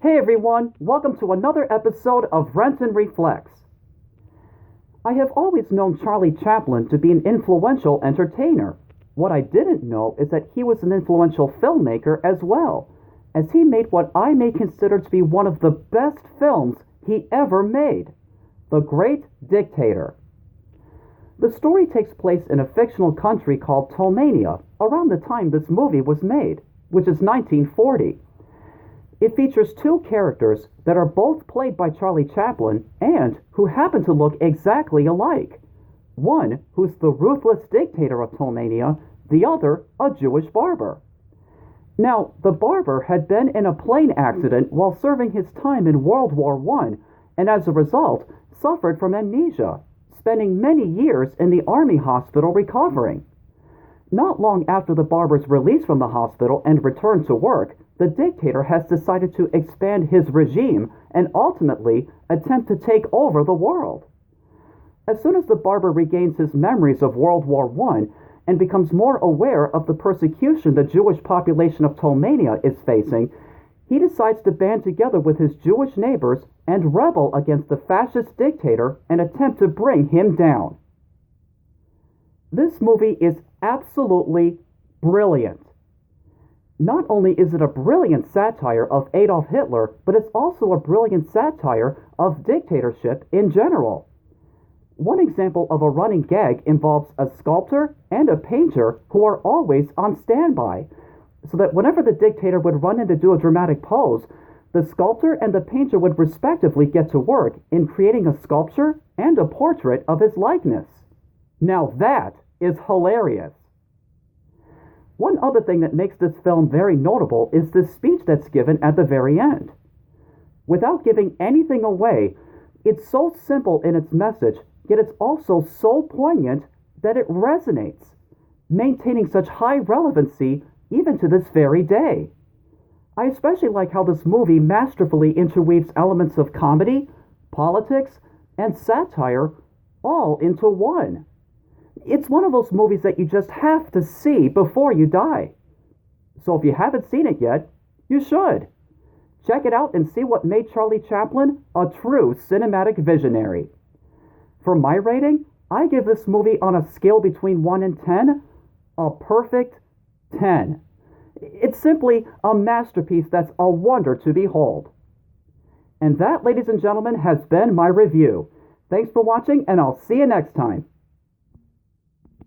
Hey everyone, welcome to another episode of Renton Reflects. I have always known Charlie Chaplin to be an influential entertainer. What I didn't know is that he was an influential filmmaker as well, as he made what I may consider to be one of the best films he ever made, The Great Dictator. The story takes place in a fictional country called Tomania around the time this movie was made, which is 1940. It features two characters that are both played by Charlie Chaplin and who happen to look exactly alike. One who's the ruthless dictator of Tomania, the other a Jewish barber. Now, the barber had been in a plane accident while serving his time in World War I, and as a result, suffered from amnesia, spending many years in the army hospital recovering. Not long after the barber's release from the hospital and return to work, the dictator has decided to expand his regime and ultimately attempt to take over the world. As soon as the barber regains his memories of World War I and becomes more aware of the persecution the Jewish population of Tomania is facing, he decides to band together with his Jewish neighbors and rebel against the fascist dictator and attempt to bring him down. This movie is absolutely brilliant. Not only is it a brilliant satire of Adolf Hitler, but it's also a brilliant satire of dictatorship in general. One example of a running gag involves a sculptor and a painter who are always on standby, so that whenever the dictator would run in to do a dramatic pose, the sculptor and the painter would respectively get to work in creating a sculpture and a portrait of his likeness. Now that is hilarious. One other thing that makes this film very notable is the speech that's given at the very end. Without giving anything away, it's so simple in its message, yet it's also so poignant that it resonates, maintaining such high relevancy even to this very day. I especially like how this movie masterfully interweaves elements of comedy, politics, and satire all into one. It's one of those movies that you just have to see before you die. So if you haven't seen it yet, you should. Check it out and see what made Charlie Chaplin a true cinematic visionary. For my rating, I give this movie on a scale between 1 and 10, a perfect 10. It's simply a masterpiece that's a wonder to behold. And that, ladies and gentlemen, has been my review. Thanks for watching, and I'll see you next time.